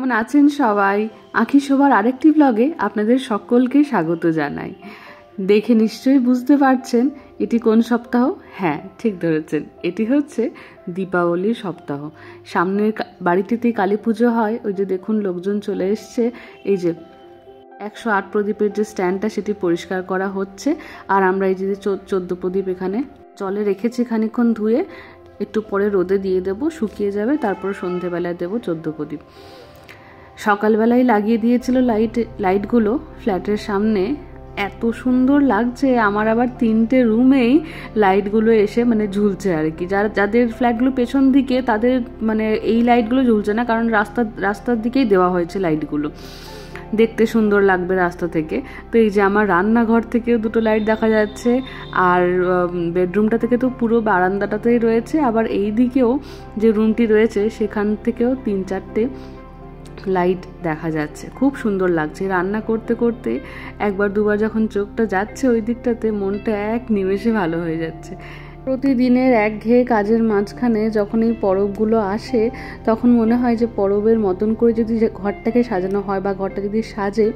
কেমন আছেন সবাই? আঁখি শোভার আরেকটি ব্লগে আপনাদের সকলকে স্বাগত জানাই। দেখে নিশ্চয়ই বুঝতে পারছেন এটি কোন সপ্তাহ। হ্যাঁ, ঠিক ধরেছেন, এটি হচ্ছে দীপাবলির সপ্তাহ। সামনের বাড়িটিতেই কালী পুজো হয়। ওই যে দেখুন লোকজন চলে এসছে। এই যে 108 প্রদীপের যে স্ট্যান্ডটা সেটি পরিষ্কার করা হচ্ছে। আর আমরা এই যে 14 প্রদীপ এখানে জলে রেখেছি, খানিকক্ষণ ধুয়ে একটু পরে রোদে দিয়ে দেবো, শুকিয়ে যাবে। তারপর সন্ধেবেলায় দেবো 14 প্রদীপ। সকালবেলায় লাগিয়ে দিয়েছিল লাইটগুলো ফ্ল্যাটের সামনে। এত সুন্দর লাগছে। আমার আবার 3টে রুমেই লাইটগুলো এসে মানে ঝুলছে আর কি। যাদের ফ্ল্যাটগুলো পেছন দিকে তাদের মানে এই লাইটগুলো ঝুলছে না, কারণ রাস্তার দিকেই দেওয়া হয়েছে লাইটগুলো, দেখতে সুন্দর লাগবে রাস্তা থেকে। তো এই যে আমার রান্নাঘর থেকেও 2টো লাইট দেখা যাচ্ছে, আর বেডরুমটা থেকে তো পুরো বারান্দাটাতেই রয়েছে। আবার এই দিকেও যে রুমটি রয়েছে সেখান থেকেও 3-4টে লাইট দেখা যাচ্ছে। খুব সুন্দর লাগছে। রান্না করতে করতে একবার দুবার যখন চোখটা যাচ্ছে ওই দিকটাতে, মনটা এক নিমেষে ভালো হয়ে যাচ্ছে। প্রতিদিনের একঘেয়ে কাজের মাঝখানে যখন এই পরবগুলো আসে তখন মনে হয় যে পরবের মতন করে যদি ঘরটাকে সাজানো হয় বা ঘরটা যদি সাজে,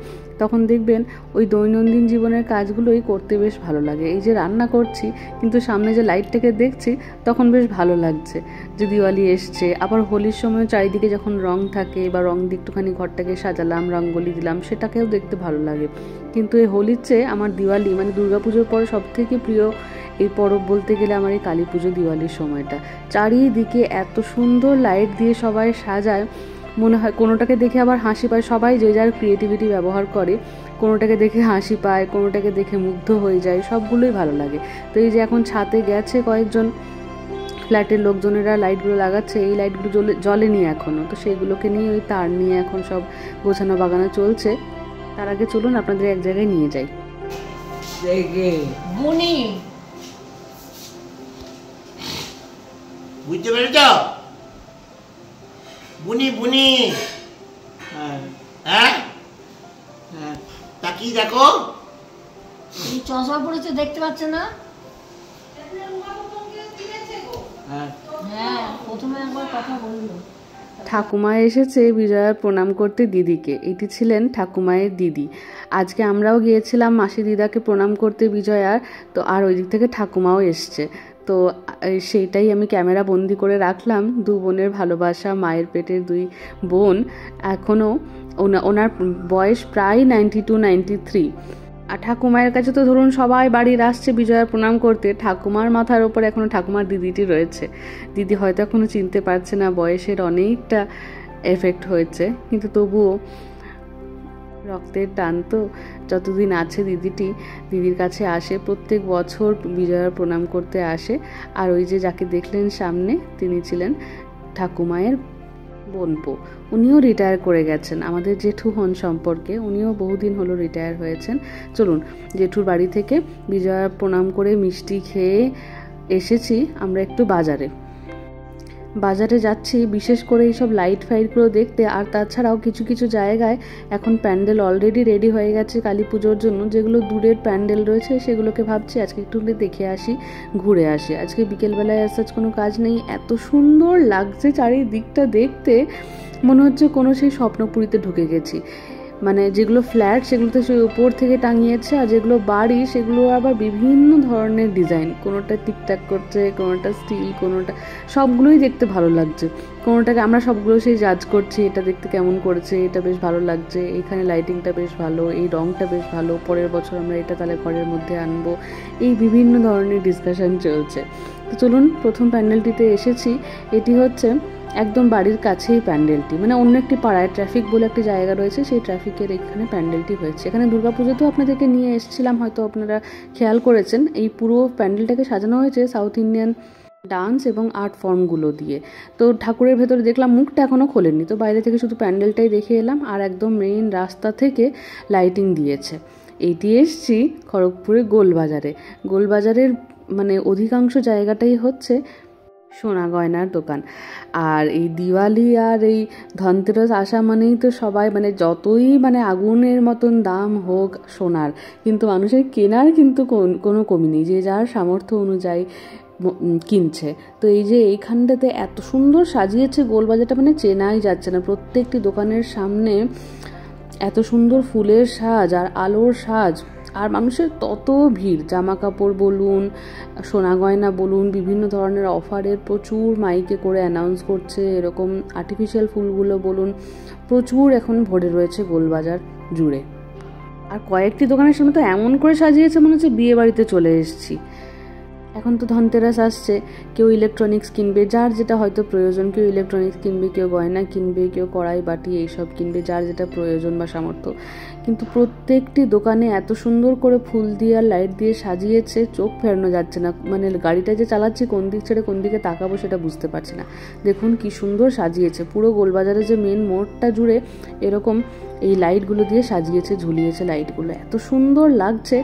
তখন দেখবেন ওই দৈনন্দিন জীবনের কাজগুলোই করতে বেশ ভালো লাগে। এই যে রান্না করছি কিন্তু সামনে যে লাইটটাকে দেখছি তখন বেশ ভালো লাগছে যে দিওয়ালি এসছে। আবার হোলির সময় চারিদিকে যখন রং থাকে বা রং দিয়ে একটুখানি ঘরটাকে সাজালাম, রঙ্গোলি দিলাম, সেটাকেও দেখতে ভালো লাগে। কিন্তু এই হোলির চেয়ে আমার দিওয়ালি মানে দুর্গাপুজোর পরে সবথেকে প্রিয় এই পরব বলতে গেলে আমার এই কালী পুজো দিওয়ালির সময়টা। চারিদিকে এত সুন্দর লাইট দিয়ে সবাই সাজায়, মনে হয় কোনোটাকে দেখে আবার হাসি পায়। সবাই যে যার ক্রিয়েটিভিটি ব্যবহার করে, কোনোটাকে দেখে হাসি পায়, কোনোটাকে দেখে মুগ্ধ হয়ে যায়, সবগুলোই ভালো লাগে। তো এই যে এখন ছাদে গেছে কয়েকজন ফ্ল্যাটের লোকজনেরা লাইটগুলো লাগাচ্ছে। এই লাইটগুলো জ্বলেনি এখনও, তো সেইগুলোকে নিয়ে ওই তার নিয়ে এখন সব গোছানো বাগানো চলছে। তার আগে চলুন আপনাদের এক জায়গায় নিয়ে যাই। বুঝতে পেরেছ? বুনি বুনি, হ্যাঁ তা কি দেখো? চশমা পড়েছে, দেখতে পাচ্ছে না? হ্যাঁ, প্রথমে একবার কথা বললো। ঠাকুমা এসেছে বিজয়ার প্রণাম করতে দিদিকে। এটি ছিলেন ঠাকুমায়ের দিদি। আজকে আমরাও গিয়েছিলাম মাসি দিদাকে প্রণাম করতে বিজয়ার। তো আর ওই দিক থেকে ঠাকুমাও এসছে। তো সেইটাই আমি ক্যামেরা বন্দি করে রাখলাম। 2 বোনের ভালোবাসা, মায়ের পেটের 2 বোন। এখনও ওনার বয়স প্রায় 92-93। আর ঠাকুমায়ের কাছে তো ধরুন সবাই বাড়ির আসছে বিজয়ার প্রণাম করতে, ঠাকুমার মাথার ওপর এখনও ঠাকুমার দিদিটি রয়েছে। দিদি হয়তো এখনও চিনতে পারছে না, বয়সের অনেকটা এফেক্ট হয়েছে, কিন্তু তবুও রক্তের টান তো। যতদিন আছে দিদিটি দিদির কাছে আসে, প্রত্যেক বছর বিজয়ার প্রণাম করতে আসে। আর ওই যে যাকে দেখলেন সামনে, তিনি ছিলেন ঠাকুমায়ের বোনপো। উনিও রিটায়ার করে গেছেন, আমাদের জেঠু হন সম্পর্কে। উনিও বহুদিন হলো রিটায়ার হয়েছেন। চলুন, জেঠুর বাড়ি থেকে বিজয়া প্রণাম করে মিষ্টি খেয়ে এসেছি আমরা একটু বাজারে যাচ্ছি বিশেষ করে এইসব লাইট ফাইটগুলো দেখতে। আর তাছাড়াও কিছু কিছু জায়গায় এখন প্যান্ডেল অলরেডি রেডি হয়ে গেছে কালী পুজোর জন্য। যেগুলো দূরের প্যান্ডেল রয়েছে সেগুলোকে ভাবছি আজকে একটু দেখে আসি, ঘুরে আসি। আজকে বিকেলবেলায় আজ কোনো কাজ নেই। এত সুন্দর লাগছে চারিদিকটা দেখতে, মনে হচ্ছে কোনো সেই স্বপ্নপুরীতে ঢুকে গেছি। মানে যেগুলো ফ্ল্যাট সেগুলোতে সেই উপর থেকে টাঙিয়েছে, আর যেগুলো বাড়ি সেগুলো আবার বিভিন্ন ধরনের ডিজাইন, কোনোটা টিকটাক করছে, কোনোটা স্টিল, কোনোটা, সবগুলোই দেখতে ভালো লাগছে। কোনোটাকে আমরা সবগুলো সেই জাজ করছি, এটা দেখতে কেমন করেছে, এটা বেশ ভালো লাগছে, এখানে লাইটিংটা বেশ ভালো, এই রংটা বেশ ভালো, পরের বছর আমরা এটা তাহলে ঘরের মধ্যে আনবো। এই বিভিন্ন ধরনের ডিসকাশন চলছে। তো চলুন, প্রথম প্যান্ডেলটিতে এসেছি। এটি হচ্ছে একদম বাড়ির কাছেই প্যান্ডেলটি, মানে অন্য একটি পাড়ায় ট্রাফিক বলে একটি জায়গা রয়েছে, সেই ট্রাফিকের এখানে প্যান্ডেলটি হয়েছে। এখানে দুর্গাপুজোতেও আপনাদেরকে নিয়ে এসেছিলাম, হয়তো আপনারা খেয়াল করেছেন। এই পুরো প্যান্ডেলটাকে সাজানো হয়েছে সাউথ ইন্ডিয়ান ডান্স এবং আর্ট ফর্মগুলো দিয়ে। তো ঠাকুরের ভেতরে দেখলাম মুখটা এখনও খোলেননি, তো বাইরে থেকে শুধু প্যান্ডেলটাই দেখে এলাম। আর একদম মেইন রাস্তা থেকে লাইটিং দিয়েছে। এইটি এসছি খড়গপুরের গোলবাজারের মানে অধিকাংশ জায়গাটাই হচ্ছে সোনা গয়নার দোকান। আর এই দিওয়ালি আর এই ধনতেরাস আসা মানেই তো সবাই মানে যতই মানে আগুনের মতন দাম হোক সোনার, কিন্তু মানুষের কেনার কিন্তু কোনো কমি নেই। যে যার সামর্থ্য অনুযায়ী কিনছে। তো এই যে এইখানটাতে এত সুন্দর সাজিয়েছে গোলবাজারটা, মানে চেনাই যাচ্ছে না। প্রত্যেকটি দোকানের সামনে এত সুন্দর ফুলের সাজ আর আলোর সাজ, আর মানুষের তত ভিড়। জামা কাপড় বলুন, সোনা গয়না বলুন, বিভিন্ন ধরনের অফারের প্রচুর মাইকে করে অ্যানাউন্স করছে। এরকম আর্টিফিশিয়াল ফুলগুলো বলুন, প্রচুর এখন ভরে রয়েছে গোলবাজার জুড়ে। আর কয়েকটি দোকানের সামনে তো এমন করে সাজিয়েছে মনে হচ্ছে বিয়ে বাড়িতে চলে এসেছি। এখন তো ধনতেরাস আসছে, কেউ ইলেকট্রনিক্স কিনবে, যার যেটা হয়তো প্রয়োজন। কেউ ইলেকট্রনিক্স কিনবে, কেউ গয়না কিনবে, কেউ কড়াই বাটি এইসব কিনবে, যার যেটা প্রয়োজন বা সামর্থ্য। কিন্তু প্রত্যেকটি দোকানে এত সুন্দর করে ফুল দিয়ে আর লাইট দিয়ে সাজিয়েছে, চোখ ফেরানো যাচ্ছে না। মানে গাড়িটা যে চালাচ্ছি কোন দিক ছেড়ে কোন দিকে তাকাবো সেটা বুঝতে পারছি না। দেখুন কি সুন্দর সাজিয়েছে পুরো গোলবাজারে, যে মেন মোড়টা জুড়ে এরকম এই লাইটগুলো দিয়ে সাজিয়েছে, ঝুলিয়েছে লাইটগুলো, এত সুন্দর লাগছে।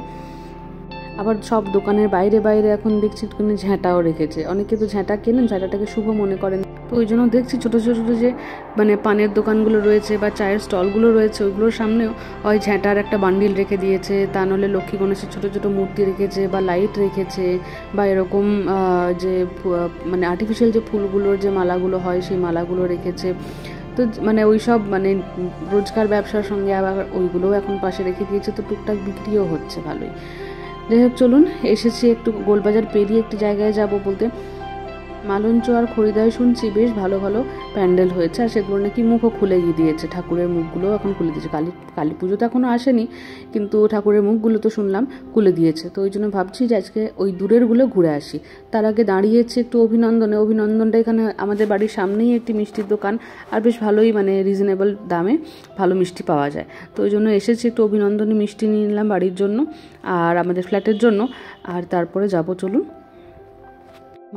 আবার সব দোকানের বাইরে বাইরে এখন দেখছি একটুখানি ঝাঁটাও রেখেছে। অনেকে তো ঝাঁটা কেনেন, ঝাঁটাটাকে শুভ মনে করেন। তো ওই জন্য দেখছি ছোটো ছোটো যে মানে পানের দোকানগুলো রয়েছে বা চায়ের স্টলগুলো রয়েছে, ওইগুলোর সামনেও ওই ঝাঁটার একটা বান্ডিল রেখে দিয়েছে। তা নাহলে লক্ষ্মী গণেশের ছোটো ছোটো মূর্তি রেখেছে বা লাইট রেখেছে, বা এরকম যে মানে আর্টিফিশিয়াল যে ফুলগুলোর যে মালাগুলো হয় সেই মালাগুলো রেখেছে। তো মানে ওই সব মানে রোজকার ব্যবসার সঙ্গে আবার ওইগুলোও এখন পাশে রেখে দিয়েছে। তো টুকটাক বিক্রিও হচ্ছে ভালোই। যাই হোক, চলুন, এসেছি একটু গোলবাজার পেরিয়ে একটি জায়গায় যাব বলতে। মালঞ্চ আর খরিদায় শুনছি বেশ ভালো ভালো প্যান্ডেল হয়েছে, আর সেগুলো নাকি মুখও খুলে দিয়েছে। ঠাকুরের মুখগুলোও এখন খুলে দিয়েছে। কালী পুজো তো এখনও আসেনি, কিন্তু ঠাকুরের মুখগুলো তো শুনলাম খুলে দিয়েছে। তো ওই জন্য ভাবছি যে আজকে ওই দূরেরগুলো ঘুরে আসি। তার আগে দাঁড়িয়েছি একটু অভিনন্দনটা এখানে আমাদের বাড়ির সামনেই একটি মিষ্টির দোকান, আর বেশ ভালোই মানে রিজনেবল দামে ভালো মিষ্টি পাওয়া যায়। তো ওই জন্য এসেছি, একটু অভিনন্দনী মিষ্টি নিয়ে নিলাম বাড়ির জন্য আর আমাদের ফ্ল্যাটের জন্য। আর তারপরে যাব, চলুন,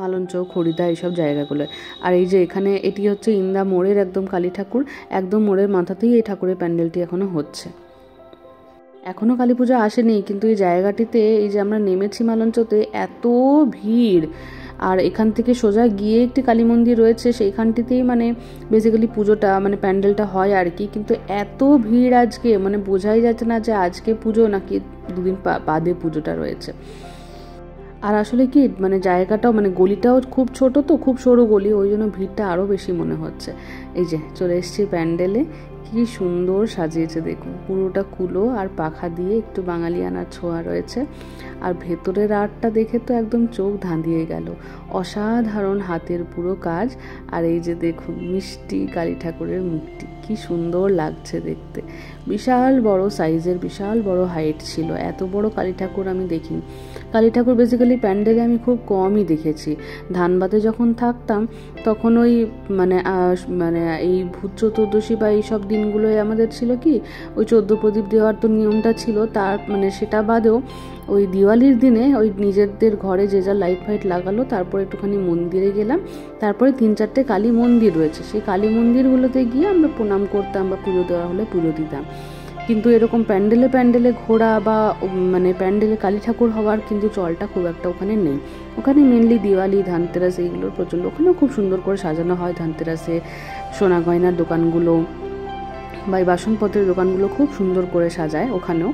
মালঞ্চ, খরিদা, এইসব জায়গাগুলো। আর এই যে এখানে এটি হচ্ছে ইন্দা মোড়ের একদম কালী ঠাকুর, একদম মোড়ের মাথাতেই এই ঠাকুরের প্যান্ডেলটি এখনো হচ্ছে। এখনও কালী পুজো আসেনি, কিন্তু এই জায়গাটিতে এই যে আমরা নেমেছি মালঞ্চতে, এত ভিড়। আর এখান থেকে সোজা গিয়ে একটি কালী মন্দির রয়েছে, সেইখানটিতেই মানে বেসিক্যালি পুজোটা মানে প্যান্ডেলটা হয় আর কি। কিন্তু এত ভিড় আজকে, মানে বোঝাই যাচ্ছে না যে আজকে পুজো নাকি দুদিন বাদে পুজোটা রয়েছে। আর আসলে কি মানে জায়গাটাও মানে গলিটাও খুব ছোট, তো খুব সরু গলি, ওই জন্য ভিড়টা আরও বেশি মনে হচ্ছে। এই যে চলে এসেছি প্যান্ডেলে, কি সুন্দর সাজিয়েছে দেখুন। পুরোটা কুলো আর পাখা দিয়ে একটু বাঙালিয়ানার ছোঁয়া রয়েছে। আর ভেতরের আর্টটা দেখে তো একদম চোখ ধাঁধিয়ে গেল। অসাধারণ হাতের পুরো কাজ। আর এই যে দেখুন মিষ্টি কালী ঠাকুরের মুখটি, কি সুন্দর লাগছে দেখতে। বিশাল বড় সাইজের, বিশাল বড় হাইট ছিল। এত বড় কালী ঠাকুর আমি দেখিনি। কালী ঠাকুর বেসিক্যালি প্যান্ডেলে আমি খুব কমই দেখেছি। ধানবাদে যখন থাকতাম তখন ওই মানে এই ভূত চতুর্দশী বা এইসব দিনগুলোয় আমাদের ছিল কি ওই 14 প্রদীপ দেওয়ার তো নিয়মটা ছিল। তার মানে সেটা বাদেও ওই দিওয়ালির দিনে ওই নিজেদের ঘরে যে যা লাইট ফাইট লাগালো, তারপর একটুখানি মন্দিরে গেলাম। তারপরে 3-4টে কালী মন্দির রয়েছে, সেই কালী মন্দিরগুলোতে গিয়ে আমরা প্রণাম করতাম বা পুজো দেওয়া হলে পুজো দিতাম। কিন্তু এরকম প্যান্ডেলে ঘোরা বা মানে প্যান্ডেলে কালী ঠাকুর হওয়ার কিন্তু চলটা খুব একটা ওখানে নেই। ওখানে মেনলি দিওয়ালি, ধানতেরাস এইগুলোর প্রচণ্ড, ওখানেও খুব সুন্দর করে সাজানো হয়। ধানতেরাসে সোনা গয়নার দোকানগুলো বা এই বাসনপত্রের দোকানগুলো খুব সুন্দর করে সাজায় ওখানেও।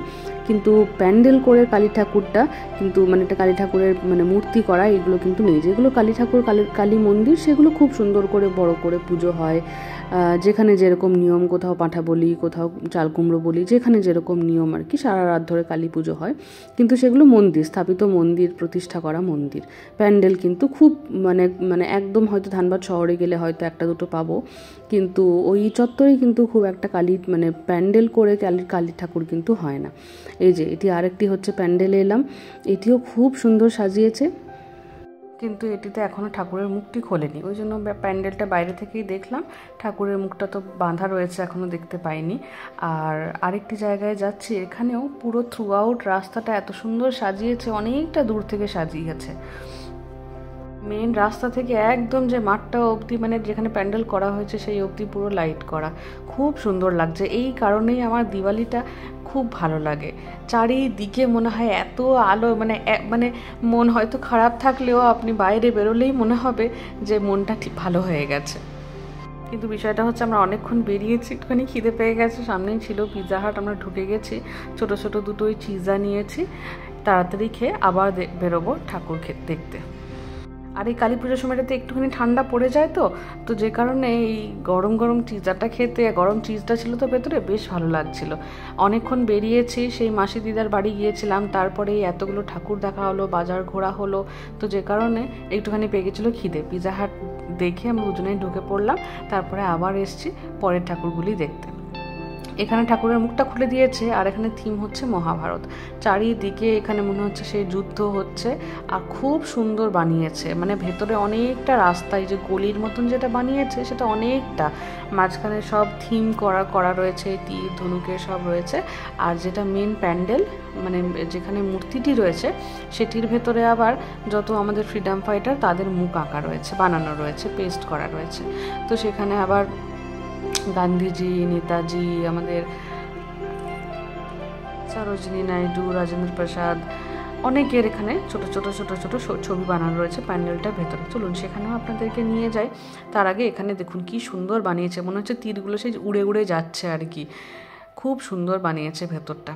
কিন্তু প্যান্ডেল করে কালী ঠাকুরটা কিন্তু মানে একটা কালী ঠাকুরের মানে মূর্তি করা এগুলো কিন্তু নেই। যেগুলো কালী ঠাকুর, কালী মন্দির, সেগুলো খুব সুন্দর করে বড় করে পুজো হয়। যেখানে যেরকম নিয়ম, কোথাও পাঁঠা বলি, কোথাও চাল কুমড়ো বলি, যেখানে যেরকম নিয়ম আর কি, সারা রাত ধরে কালী পুজো হয়। কিন্তু সেগুলো মন্দির স্থাপিত, মন্দির প্রতিষ্ঠা করা মন্দির। প্যান্ডেল কিন্তু খুব মানে একদম হয়তো ধানবাদ শহরে গেলে হয়তো একটা দুটো পাবো, কিন্তু ওই চত্বরেই কিন্তু খুব একটা কালী মানে প্যান্ডেল করে কালী ঠাকুর কিন্তু হয় না। এই যে এটি আরেকটি হচ্ছে প্যান্ডেলে এলাম, এটিও খুব সুন্দর সাজিয়েছে, কিন্তু এটিতে এখনও ঠাকুরের মুখটি খোলেনি। ওই জন্য প্যান্ডেলটা বাইরে থেকেই দেখলাম, ঠাকুরের মুখটা তো বাঁধা রয়েছে, এখনও দেখতে পাইনি। আর আরেকটি জায়গায় যাচ্ছি, এখানেও পুরো থ্রু আউট রাস্তাটা এত সুন্দর সাজিয়েছে, অনেকটা দূর থেকে সাজিয়েছে। মেন রাস্তা থেকে একদম যে মাঠটা অবধি মানে যেখানে প্যান্ডেল করা হয়েছে সেই অবধি পুরো লাইট করা, খুব সুন্দর লাগছে। এই কারণেই আমার দিওয়ালিটা খুব ভালো লাগে। চারিদিকে মনে হয় এত আলো, মানে মন হয়তো খারাপ থাকলেও আপনি বাইরে বেরোলেই মনে হবে যে মনটা ঠিক ভালো হয়ে গেছে। কিন্তু বিষয়টা হচ্ছে আমরা অনেকক্ষণ বেরিয়েছি, একটুখানি খিদে পেয়ে গেছে। সামনেই ছিল পিৎজা হাট, আমরা ঢুকে গেছি, ছোট ছোট দুটোই চিজা নিয়েছি, তাড়াতাড়ি খেয়ে আবার বেরোবো ঠাকুর দেখতে। আর এই কালী পুজোর সময়টাতে একটুখানি ঠান্ডা পড়ে যায় তো যে কারণে এই গরম গরম চিজাটা খেতে, গরম চিজটা ছিল তো ভেতরে, বেশ ভালো লাগছিল। অনেকক্ষণ বেরিয়েছি, সেই মাসি দিদার বাড়ি গিয়েছিলাম, তারপরে এতগুলো ঠাকুর দেখা হলো, বাজার ঘোরা হলো, তো যে কারণে একটুখানি পেয়ে গেছিলো খিদে। পিৎজা হাট দেখে আমরা দুজনেই ঢুকে পড়লাম, তারপরে আবার এসছি পরের ঠাকুরগুলি দেখতে। এখানে ঠাকুরের মুখটা খুলে দিয়েছে, আর এখানে থিম হচ্ছে মহাভারত। চারিদিকে এখানে মনে হচ্ছে সেই যুদ্ধ হচ্ছে, আর খুব সুন্দর বানিয়েছে। মানে ভেতরে অনেকটা রাস্তায় যে গলির মতন যেটা বানিয়েছে সেটা অনেকটা, মাঝখানে সব থিম করা রয়েছে, তীর ধনুকের সব রয়েছে। আর যেটা মেন প্যান্ডেল, মানে যেখানে মূর্তিটি রয়েছে সেটির ভেতরে আবার যত আমাদের ফ্রিডম ফাইটার তাদের মুখ আঁকা রয়েছে, বানানো রয়েছে, পেস্ট করা রয়েছে। তো সেখানে আবার গান্ধীজি, নেতাজি, আমাদের সরোজিনী নাইডু, রাজেন্দ্র প্রসাদ, অনেকের এখানে ছোট ছোট ছবি বানানো রয়েছে প্যান্ডেলটার ভেতরে। চলুন সেখানেও আপনাদেরকে নিয়ে যাই। তার আগে এখানে দেখুন কি সুন্দর বানিয়েছে, মনে হচ্ছে তীরগুলো সেই উড়ে উড়ে যাচ্ছে আর কি, খুব সুন্দর বানিয়েছে ভেতরটা।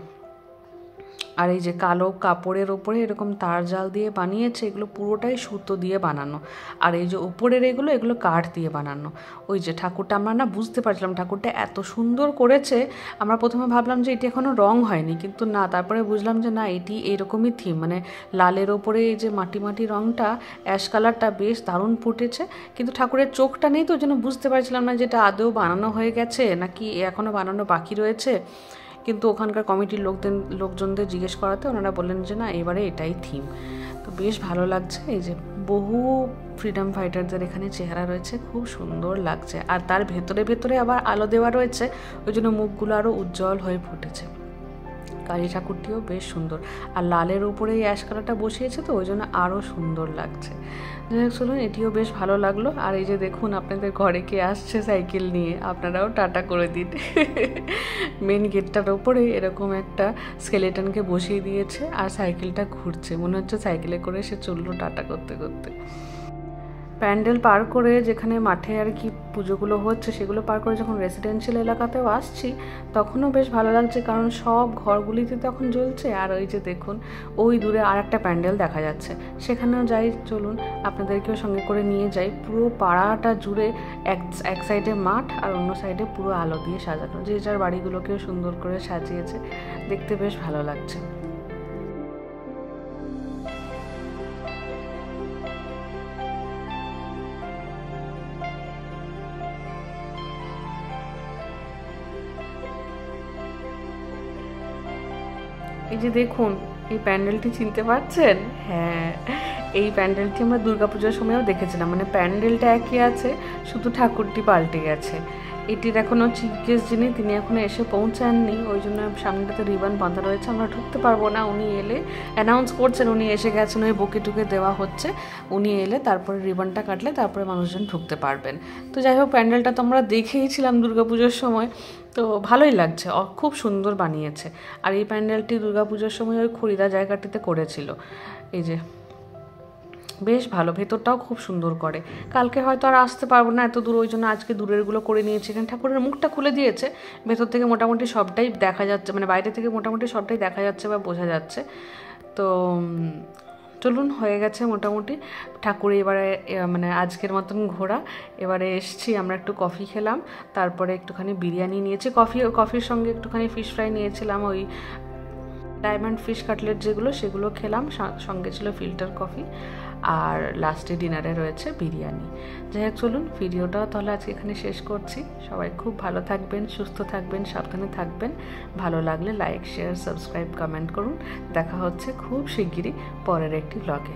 আর এই যে কালো কাপড়ের ওপরে এরকম তার জাল দিয়ে বানিয়েছে, এগুলো পুরোটাই সুতো দিয়ে বানানো। আর এই যে ওপরের এগুলো কাঠ দিয়ে বানানো। ওই যে ঠাকুরটা আমরা না বুঝতে পারছিলাম ঠাকুরটা এত সুন্দর করেছে, আমরা প্রথমে ভাবলাম যে এটি এখনও রং হয়নি, কিন্তু না, তারপরে বুঝলাম যে না, এটি এইরকমই থিম, মানে লালের ওপরে এই যে মাটি মাটি রংটা, অ্যাশ কালারটা বেশ দারুণ ফুটেছে। কিন্তু ঠাকুরের চোখটা নেই, তো ওই জন্য বুঝতে পারছিলাম না যেটা আদৌ বানানো হয়ে গেছে নাকি এখনও বানানো বাকি রয়েছে। কিন্তু ওখানকার কমিটির লোকজনদের জিজ্ঞেস করাতে ওনারা বললেন যে না, এবারে এটাই থিম। তো বেশ ভালো লাগছে। এই যে বহু ফ্রিডম ফাইটারদের এখানে চেহারা রয়েছে, খুব সুন্দর লাগছে। আর তার ভেতরে আবার আলো দেওয়া রয়েছে, ওই জন্য মুখগুলো আরও উজ্জ্বল হয়ে ফুটেছে। কালী ঠাকুরটিও বেশ সুন্দর, আর লালের উপরে এই অ্যাশ কালারটা বসিয়েছে, তো ওই জন্য আরও সুন্দর লাগছে। চলুন, এটিও বেশ ভালো লাগলো। আর এই যে দেখুন আপনাদের ঘরে কে আসছে সাইকেল নিয়ে, আপনারাও টাটা করে দিন। মেন গেটটার ওপরে এরকম একটা স্কেলেটনকে বসিয়ে দিয়েছে, আর সাইকেলটা ঘুরছে, মনে হচ্ছে সাইকেলে করে সে চললো টাটা করতে করতে। প্যান্ডেল পার করে যেখানে মাঠে আর কি পুজোগুলো হচ্ছে সেগুলো পার করে যখন রেসিডেন্সিয়াল এলাকাতেও আসছি, তখনও বেশ ভালো লাগছে, কারণ সব ঘরগুলিতে তখন জ্বলছে। আর ওই যে দেখুন ওই দূরে আর একটা প্যান্ডেল দেখা যাচ্ছে, সেখানেও যাই, চলুন আপনাদেরকেও সঙ্গে করে নিয়ে যাই। পুরো পাড়াটা জুড়ে এক সাইডে মাঠ আর অন্য সাইডে পুরো আলো দিয়ে সাজানো, যে যার বাড়িগুলোকেও সুন্দর করে সাজিয়েছে, দেখতে বেশ ভালো লাগছে। এই যে দেখুন এই প্যান্ডেলটি চিনতে পারছেন? হ্যাঁ, এই প্যান্ডেলটি আমরা দুর্গাপূজার সময়ও দেখেছিলাম, মানে প্যান্ডেলটা একই আছে, শুধু ঠাকুরটি পাল্টে গেছে। এটির এখনও চিফ গেস্ট যিনি, তিনি এখনও এসে পৌঁছাননি, ওই জন্য সামনেটাতে রিবান বাঁধা রয়েছে, আমরা ঢুকতে পারবো না। উনি এলে অ্যানাউন্স করছেন, উনি এসে গেছেন, ওই বুকে টুকে দেওয়া হচ্ছে, উনি এলে তারপরে রিবানটা কাটলে তারপরে মানুষজন ঢুকতে পারবেন। তো যাই হোক, প্যান্ডেলটা তো আমরা দেখেইছিলাম দুর্গাপুজোর সময়, তো ভালোই লাগছে, খুব সুন্দর বানিয়েছে। আর এই প্যান্ডেলটি দুর্গাপুজোর সময় ওই খড়িদা জায়গাটিতে করেছিল। এই যে বেশ ভালো, ভেতরটাও খুব সুন্দর করে। কালকে হয়তো আর আসতে পারবো না এত দূর, ওই জন্য আজকে দূরেরগুলো করে নিয়েছি। এখানে ঠাকুরের মুখটা খুলে দিয়েছে, ভেতর থেকে মোটামুটি সবটাই দেখা যাচ্ছে, মানে বাইরে থেকে মোটামুটি সবটাই দেখা যাচ্ছে বা বোঝা যাচ্ছে। তো চলুন, হয়ে গেছে মোটামুটি ঠাকুর। এবারে মানে আজকের মতন ঘোরা, এবারে এসছি আমরা, একটু কফি খেলাম, তারপরে একটুখানি বিরিয়ানি নিয়েছি, কফির সঙ্গে একটুখানি ফিশ ফ্রাই নিয়েছিলাম, ওই ডায়মন্ড ফিশ কাটলেট যেগুলো, সেগুলো খেলাম, সঙ্গে ছিল ফিল্টার কফি, আর লাস্টে ডিনারে রয়েছে বিরিয়ানি। যাই হোক, চলুন ভিডিওটা তাহলে আজকে এখানে শেষ করছি। সবাই খুব ভালো থাকবেন, সুস্থ থাকবেন, সাবধানে থাকবেন। ভালো লাগলে লাইক, শেয়ার, সাবস্ক্রাইব, কমেন্ট করুন। দেখা হচ্ছে খুব শিগগিরই পরের একটি ব্লগে।